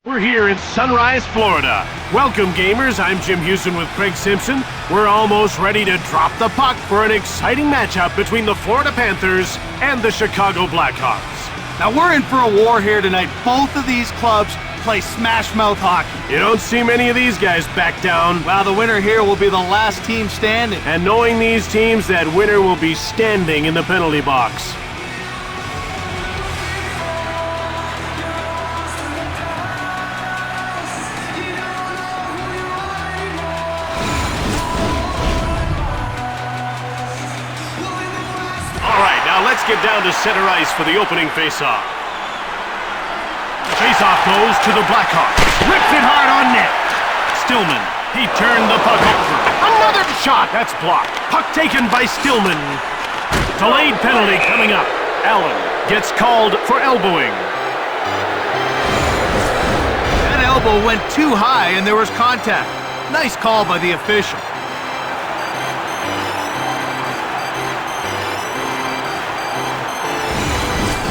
We're here in Sunrise, Florida. Welcome, gamers. I'm Jim Houston with Craig Simpson. We're almost ready to drop the puck for an exciting matchup between the Florida Panthers and the Chicago Blackhawks. Now, we're in for a war here tonight. Both of these clubs play smash-mouth hockey. You don't see many of these guys back down. Well, the winner here will be the last team standing. And knowing these teams, that winner will be standing in the penalty box. Let's get down to center ice for the opening faceoff. Faceoff goes to the Blackhawks. Ripped it hard on net. Stillman, he turned the puck over. Another shot. That's blocked. Puck taken by Stillman. Delayed penalty coming up. Allen gets called for elbowing. That elbow went too high and there was contact. Nice call by the official.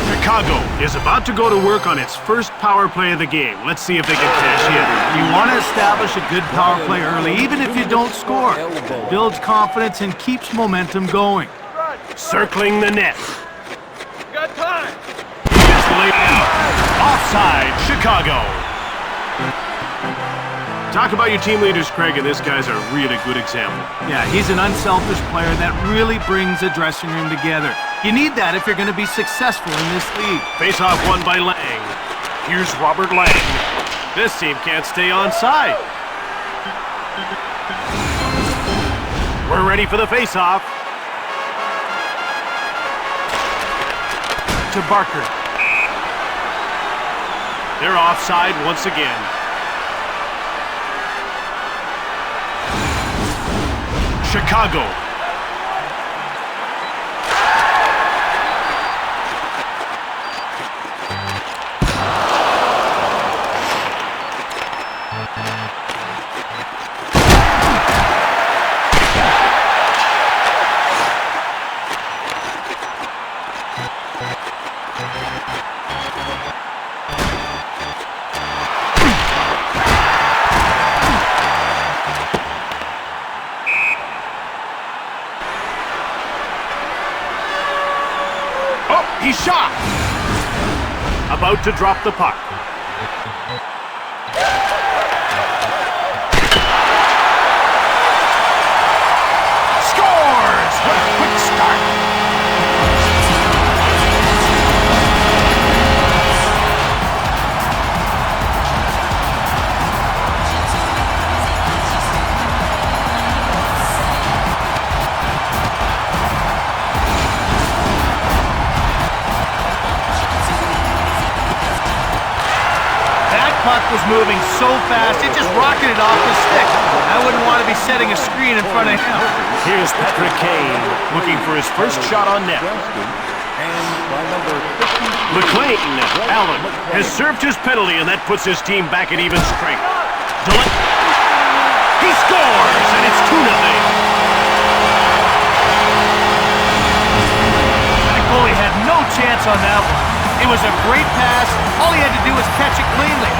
Chicago is about to go to work on its first power play of the game. Let's see if they can cash in. You want to establish a good power play early, even if you don't score. Builds confidence and keeps momentum going. Circling the net. Got time. It's laid out. Offside, Chicago. Talk about your team leaders, Craig, and this guy's a really good example. Yeah, he's an unselfish player that really brings a dressing room together. You need that if you're going to be successful in this league. Face-off won by Lang. Here's Robert Lang. This team can't stay on side. We're ready for the face-off. To Barker. They're offside once again. Chicago. He shot! About to drop the puck. Scores! What a quick start! Puck was moving so fast, it just rocketed off the stick. I wouldn't want to be setting a screen in front of him. Here's Patrick Kane, looking for his first shot on net. McLean, Allen, has served his penalty, and that puts his team back at even strength. He scores, and it's 2-0. That goalie had no chance on that one. It was a great pass. All he had to do was catch it cleanly.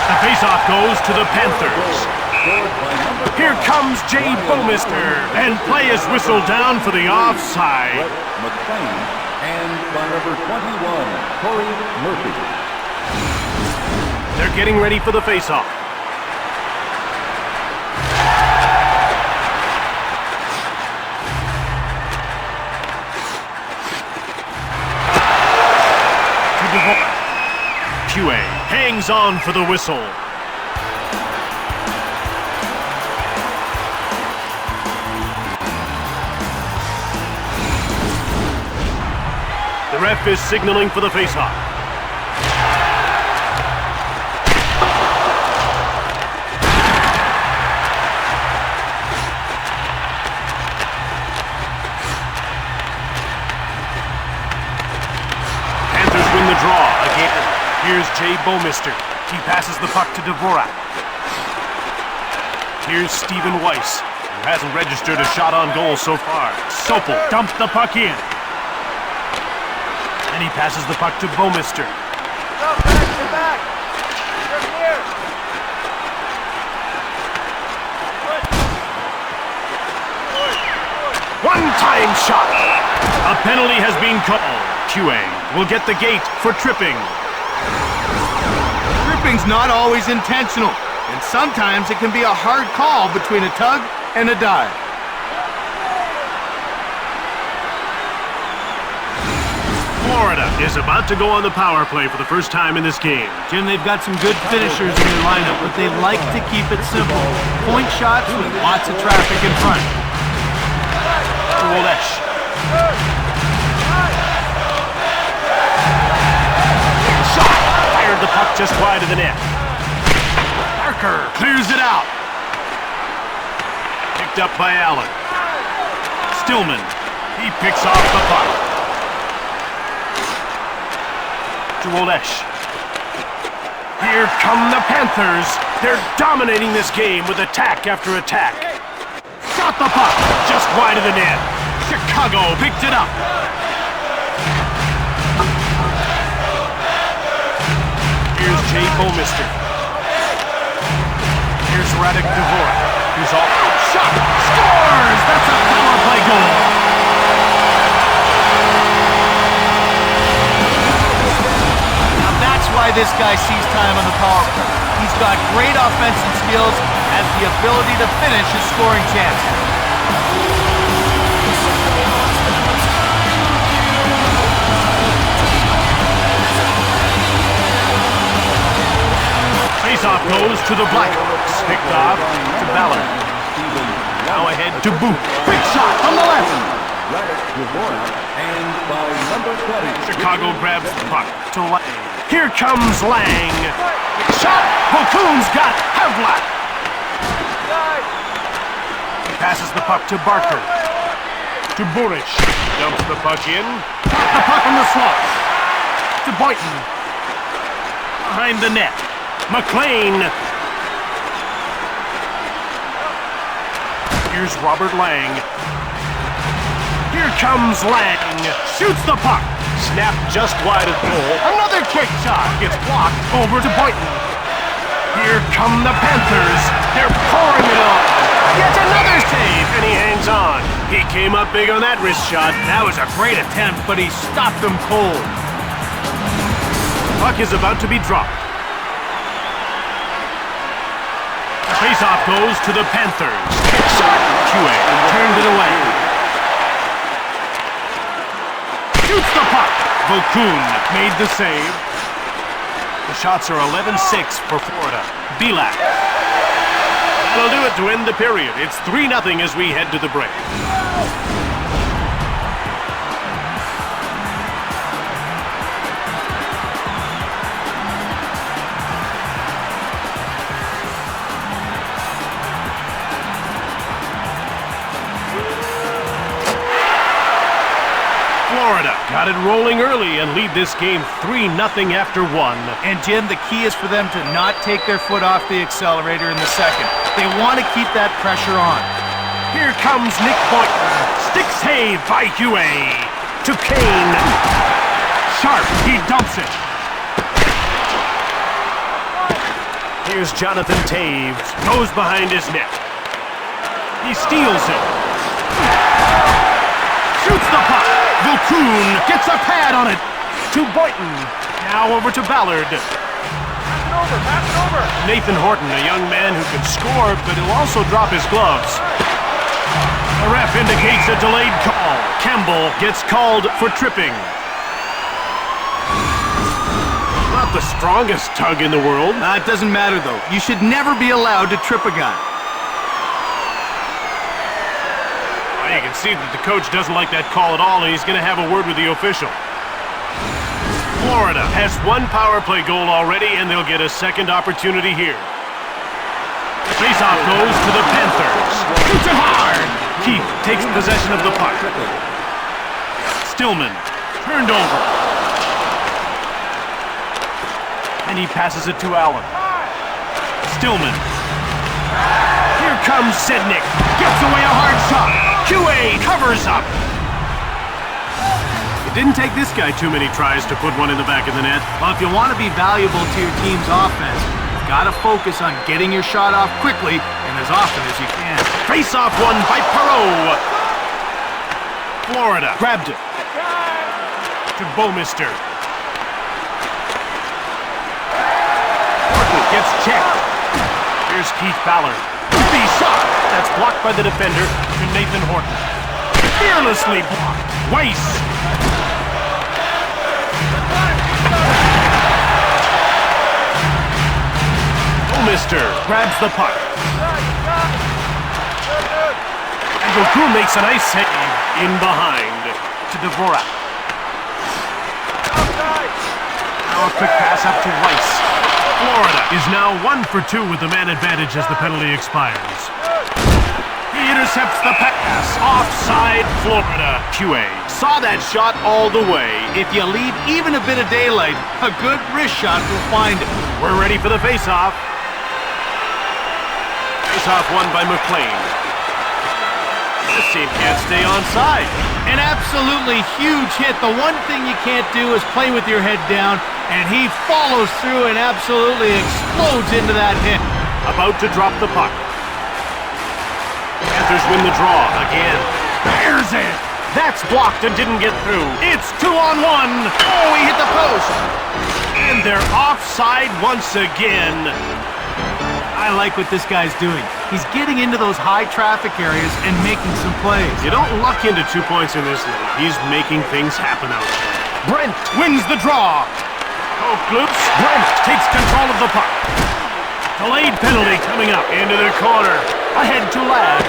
The faceoff goes to the Panthers. Here comes Jay Bouwmeester, and play is whistled down for the offside. McLean and by number 21, Corey Murphy. They're getting ready for the faceoff. Pue hangs on for the whistle. The ref is signaling for the faceoff. Panthers win the draw again. Here's Jay Bouwmeester. He passes the puck to Dvořák. Here's Stephen Weiss, who hasn't registered a shot on goal so far. Sopel dumped the puck in. And he passes the puck to Bouwmeester. Back to back. From here. One-time shot. A penalty has been called. QA will get the gate for tripping. Tripping's not always intentional, and sometimes it can be a hard call between a tug and a dive. Florida is about to go on the power play for the first time in this game. Jim, they've got some good finishers in their lineup, but they like to keep it simple. Point shots with lots of traffic in front. Olesze. Shot! Fired the puck just wide of the net. Parker clears it out. Picked up by Allen. Stillman. He picks off the puck. To Olesze. Here come the Panthers. They're dominating this game with attack after attack. Shot the puck just wide of the net. Chicago picked it up. Here's Jay Bouwmeester. Here's Radka Dvořáka. Here's all shot. Scores! That's a power play goal. Now that's why this guy sees time on the power play. He's got great offensive skills, has the ability to finish his scoring chances. Faceoff goes to the Blackhawks. Picked off to Ballard. Now ahead to Boot. Quick shot from the left. And by number 20. Chicago grabs the puck to Lang. Here comes Lang. Shot. Vokoun's got Havláta. He passes the puck to Barker. To Buric. Dumps the puck in. The puck in the slot. To Boynton. Behind the net. McLean. Here's Robert Lang. Here comes Lang. Shoots the puck. Snapped just wide of goal. Another quick shot. Gets blocked over to Boynton. Here come the Panthers. They're pouring it on. Yet another save, and he hangs on. He came up big on that wrist shot. That was a great attempt, but he stopped him cold. Puck is about to be dropped. Faceoff goes to the Panthers. Shot. QA turned it away. Shoots the puck. Vokoun made the save. The shots are 11-6 for Florida. Belak. That'll do it to end the period. It's 3-0 as we head to the break. Florida got it rolling early and lead this game 3-0 after 1. And Jim, the key is for them to not take their foot off the accelerator in the second. They want to keep that pressure on. Here comes Nick Boynton. Stick save by Huey. To Kane. Sharp, he dumps it. Here's Jonathan Taves. Goes behind his net. He steals it. Shoots the puck. Vokoun gets a pad on it. To Boynton. Now over to Ballard. Pass it over. Nathan Horton, a young man who can score, but he'll also drop his gloves. The ref indicates a delayed call. Campbell gets called for tripping. Not the strongest tug in the world. It doesn't matter, though. You should never be allowed to trip a guy. Well, you can see that the coach doesn't like that call at all, and he's going to have a word with the official. Florida has one power play goal already, and they'll get a second opportunity here. Faceoff goes to the Panthers. Shoots it hard! Keith takes possession of the puck. Stillman turned over. And he passes it to Allen. Stillman. Here comes Zedník. Gets away a hard shot. QA covers up. It didn't take this guy too many tries to put one in the back of the net. Well, if you want to be valuable to your team's offense, you've got to focus on getting your shot off quickly and as often as you can. Face-off won by Perot. Florida grabbed it. To Bouwmeester. Horton gets checked. Here's Keith Ballard. The shot. That's blocked by the defender to Nathan Horton. Fearlessly blocked. Weiss. Bouwmeester grabs the puck. And Vokouna makes a nice save in behind to Dvořák. Now a quick pass up to Weiss. Florida is now 1 for 2 with the man advantage as the penalty expires. He intercepts the pass. Offside, Florida. QA saw that shot all the way. If you leave even a bit of daylight, a good wrist shot will find it. We're ready for the face-off. Face-off won by McLean. This team can't stay onside. An absolutely huge hit. The one thing you can't do is play with your head down, and he follows through and absolutely explodes into that hit. About to drop the puck. Panthers win the draw again. There's it! That's blocked and didn't get through. It's 2-on-1. Oh, he hit the post. And they're offside once again. I like what this guy's doing. He's getting into those high traffic areas and making some plays. You don't luck into 2 points in this league. He's making things happen out there. Brent wins the draw. Poke loops. Brent takes control of the puck. Delayed penalty coming up into the corner. Ahead to Ladd.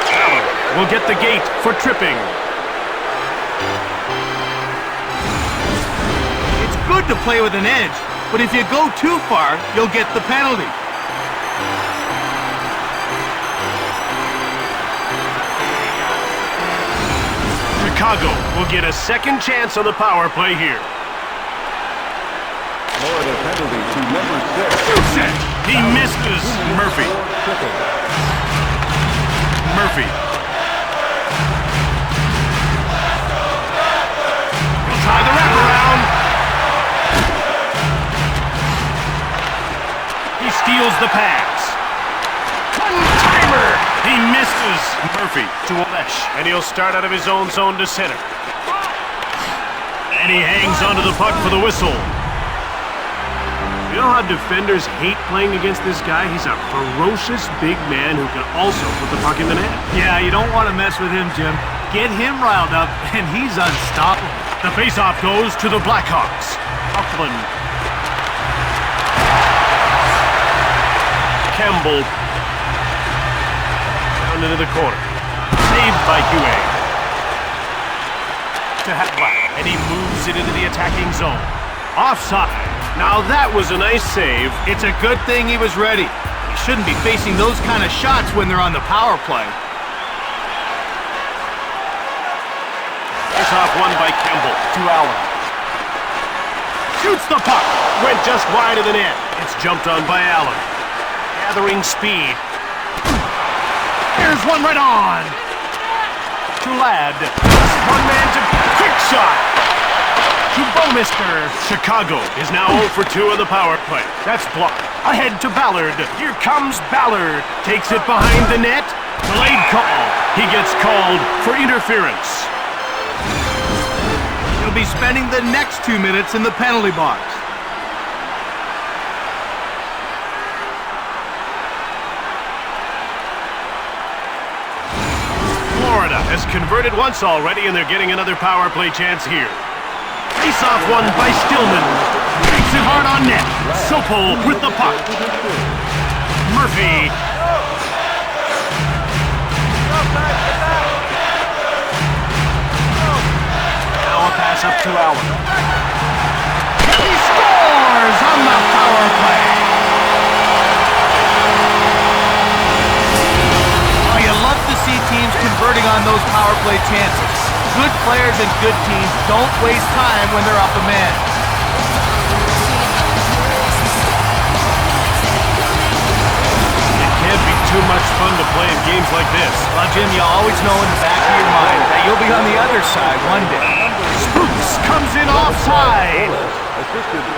Allen will get the gate for tripping. It's good to play with an edge, but if you go too far, you'll get the penalty. Chicago will get a second chance on the power play here. Florida penalty to number 6. Shoots it! He misses. Murphy. Murphy. He'll try the wraparound. He steals the pass. One-timer! He misses. Murphy to Olesze. And he'll start out of his own zone to center. And he hangs onto the puck for the whistle. You know how defenders hate playing against this guy? He's a ferocious big man who can also put the puck in the net. Yeah, you don't want to mess with him, Jim. Get him riled up, and he's unstoppable. The faceoff goes to the Blackhawks. Upland. Campbell. Down into the corner. Saved by QA. To Havláta. And he moves it into the attacking zone. Offside. Now that was a nice save. It's a good thing he was ready. He shouldn't be facing those kind of shots when they're on the power play. Face-off won by Campbell to Allen. Shoots the puck. Went just wide of the net. It's jumped on by Allen. Gathering speed. Here's one right on. To Ladd. One man to quick shot. To Bouwmeester. Chicago is now 0 for 2 on the power play. That's blocked. Ahead to Ballard. Here comes Ballard. Takes it behind the net. Delayed call. He gets called for interference. He'll be spending the next 2 minutes in the penalty box. Florida has converted once already, and they're getting another power play chance here. Face-off won by Stillman. Makes it hard on net. Sopel with the puck. Murphy. Now a pass up to Allen. He scores on the power play. Oh, you love to see teams converting on those power play chances. Good players and good teams don't waste time when they're up a man. It can't be too playing games like this. Well, Jim, you always know in the back of your mind that you'll be on the other side one day. Spooks comes in offside.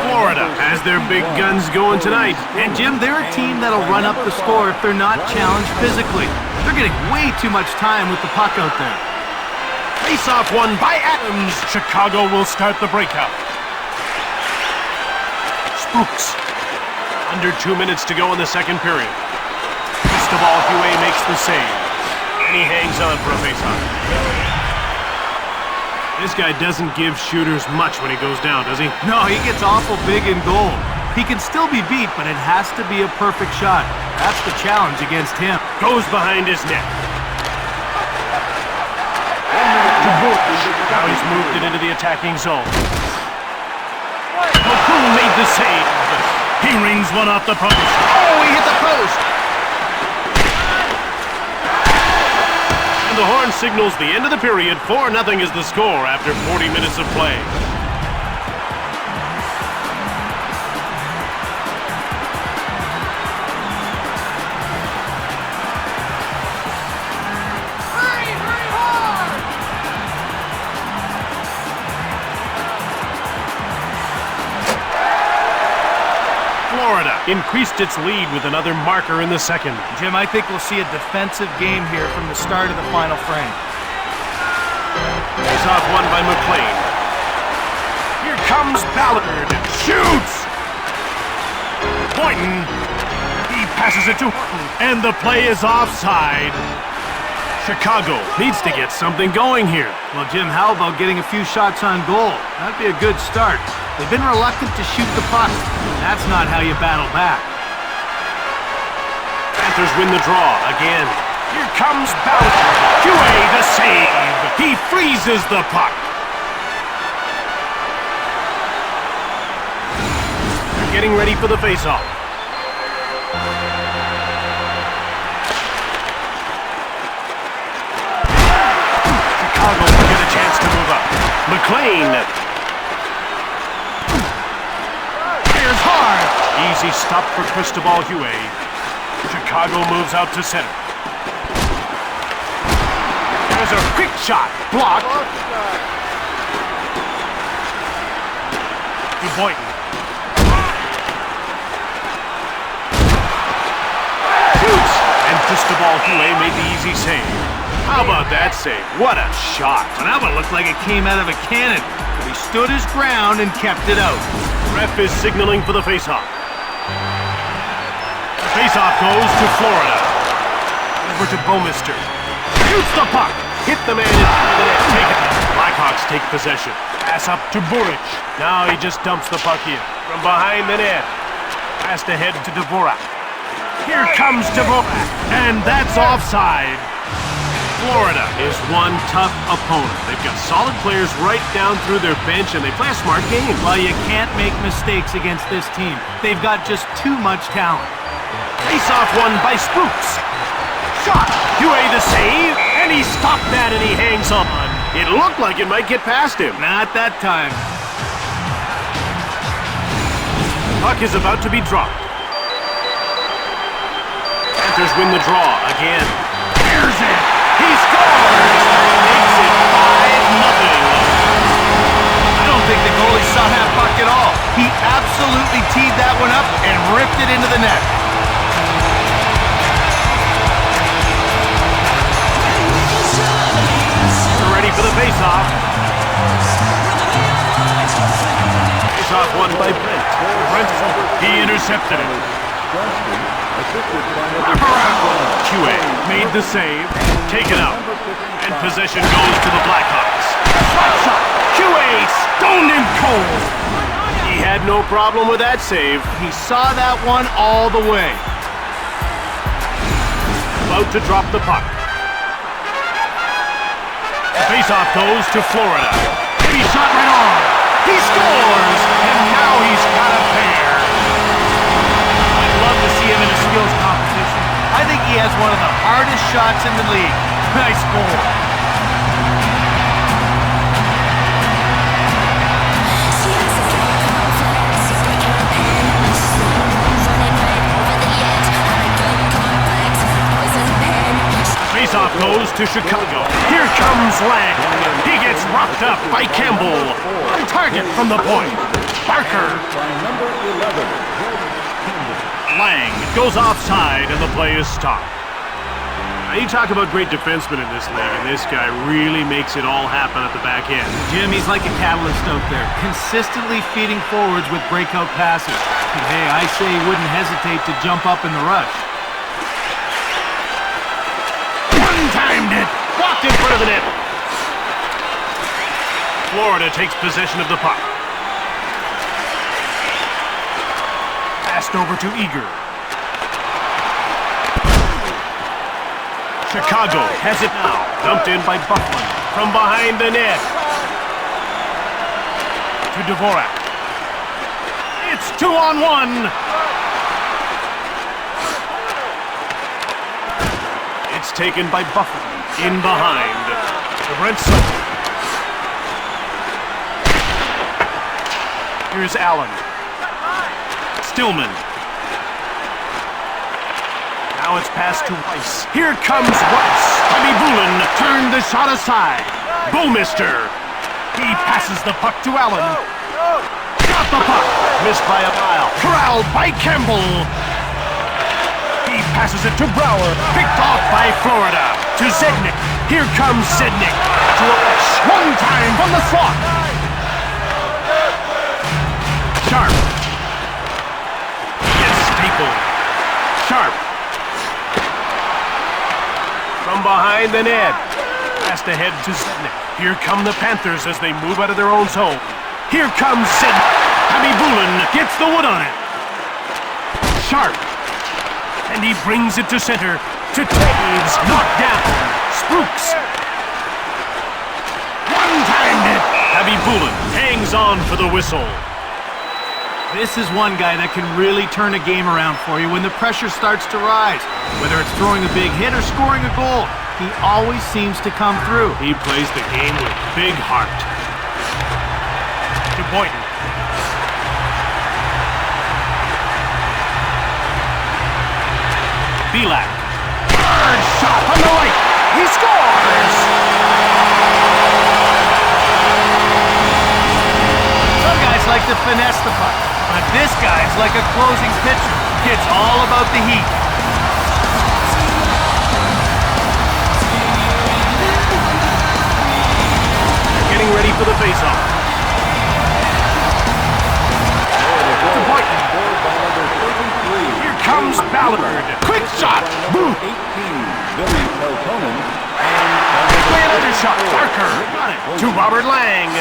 Florida has their big guns going tonight. And Jim, they're a team that'll run up the score if they're not challenged physically. They're getting way too much time with the puck out there. Face-off won by Adams. Chicago will start the breakout. Spooks. Under 2 minutes to go in the second period. Cristobal Huey makes the save. And he hangs on for a face-off. This guy doesn't give shooters much when he goes down, does he? No, he gets awful big in goal. He can still be beat, but it has to be a perfect shot. That's the challenge against him. Goes behind his net. Now he's moved it into the attacking zone. Vokouna made the save. He rings one off the post. Oh, he hit the post! And the horn signals the end of the period. 4-0 is the score after 40 minutes of play. Florida increased its lead with another marker in the second. Jim, I think we'll see a defensive game here from the start of the final frame. Face-off won by McLean. Here comes Ballard. Shoots! Boynton. He passes it to Horton, and the play is offside. Chicago needs to get something going here. Well, Jim, how about getting a few shots on goal? That'd be a good start. They've been reluctant to shoot the puck. That's not how you battle back. Panthers win the draw again. Here comes Ballard. Huey the save. He freezes the puck. They're getting ready for the face-off. Chicago will get a chance to move up. McLean. Fires hard. Easy stop for Cristobal Huey. Chicago moves out to center. There's a quick shot. Blocked. To Boynton. Shoots. And Cristobal Huey made the easy save. How about that save? What a shot. Well, that one looked like it came out of a cannon. But he stood his ground and kept it out. Ref is signaling for the face-off. The face-off goes to Florida. Over to Bouwmeester. Shoots the puck. Hit the man in the net. Take it. Blackhawks take possession. Pass up to Buric. Now he just dumps the puck in. From behind the net. Pass ahead to Dvořák. Here comes Dvořák. And that's offside. Florida is one tough opponent. They've got solid players right down through their bench, and they play a smart game. Well, you can't make mistakes against this team. They've got just too much talent. Face-off won by Spooks. Shot. Huey the save, and he stopped that, and he hangs on. It looked like it might get past him. Not that time. Puck is about to be dropped. Panthers win the draw again. Here's it. He scores! Makes it 5-0. I don't think the goalie saw that puck at all. He absolutely teed that one up and ripped it into the net. We're ready for the face-off. Face-off won by Brent. He intercepted it. Huey made the save, taken out, and possession goes to the Blackhawks. Shot! Huey stoned him cold. He had no problem with that save. He saw that one all the way. About to drop the puck. Face-off goes to Florida. He shot right on. He scores, and now he's got a pair. I'd love to see him in a skills competition. I think he has one of the hardest shots in the league. Nice goal. Faceoff goes to Chicago. Here comes Lang. He gets rocked up by Campbell. On target from the point. Barker. By number 11, Lang goes offside and the play is stopped. Now, you talk about great defensemen in this league, and this guy really makes it all happen at the back end. Jim, he's like a catalyst out there, consistently feeding forwards with breakout passes. And hey, I say he wouldn't hesitate to jump up in the rush. One-timed it! Blocked in front of the net! Florida takes possession of the puck. Passed over to Eager. Chicago has it now. Dumped in by Bufflin. From behind the net. To Dvorak. It's 2-on-1. It's taken by Bufflin. In behind. To Brent Sutter. Here's Allen. Stillman. Now it's passed to Weiss. Here comes Weiss. Bulin turned the shot aside. Bouwmeester. He passes the puck to Allen. Got the puck. Missed by a mile. Corralled by Campbell. He passes it to Brower. Picked off by Florida. To Zedník. Here comes Zedník. To Olesze. One time from the slot. Sharp. Gets stapled. Sharp. From behind the net. Passed ahead to Zedník. Here come the Panthers as they move out of their own zone. Here comes Zedník. Bulin gets the wood on it. Sharp. And he brings it to center. To Taves. Knocked down. Spooks. One-timed it. Bulin hangs on for the whistle. This is one guy that can really turn a game around for you when the pressure starts to rise. Whether it's throwing a big hit or scoring a goal, he always seems to come through. He plays the game with big heart. To Boynton. Belak. Hard shot on the right. He scores! Some guys like to finesse the puck, but this guy's like a closing pitcher. It's all about the heat. They're getting ready for the faceoff. To Boynton. Here comes Ballard. Quick shot. Boom. 18, Billy Peltonen, Play another shot. Barker. To Robert Lang.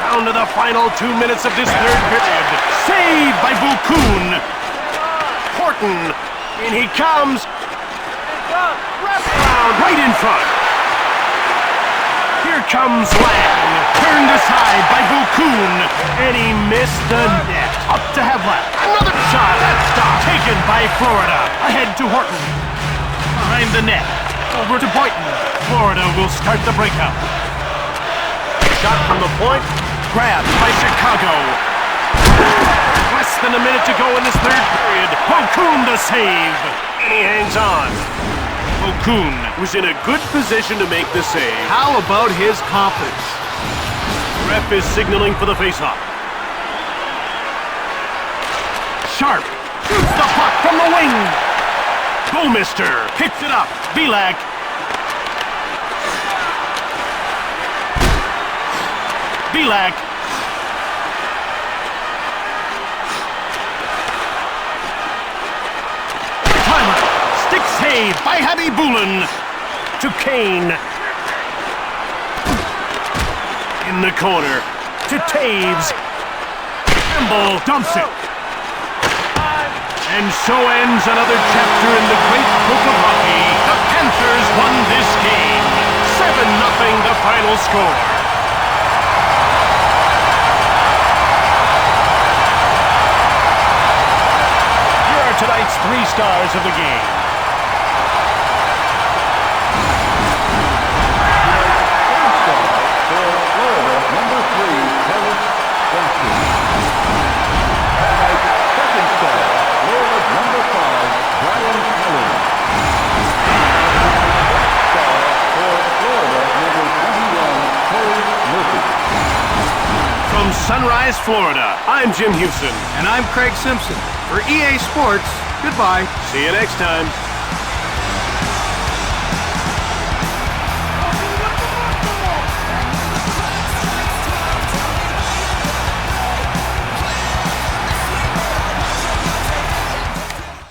Down to the final 2 minutes of this third period. Saved by Vokouna. Horton. In he comes. Wrapped around right in front. Here comes Lang. Turned aside by Vokouna. And he missed the net. Up to Havláta. Another shot. That stop. Taken by Florida. Ahead to Horton. Behind the net. Over to Boynton. Florida will start the breakout. Shot from the point. Grabbed by Chicago. Less than a minute to go in this third period. Vokouna the save. And he hangs on. Vokouna was in a good position to make the save. How about his confidence? Ref is signaling for the faceoff. Sharp shoots the puck from the wing. Bouwmeester picks it up. Belak. Belak. Timer. Stick save by Bulin. To Kane. In the corner. To Taves. Campbell dumps it. And so ends another chapter in the great book of hockey. The Panthers won this game. 7-0 the final score. Here are tonight's 3 stars of the game. Florida. I'm Jim Houston. And I'm Craig Simpson. For EA Sports, goodbye. See you next time.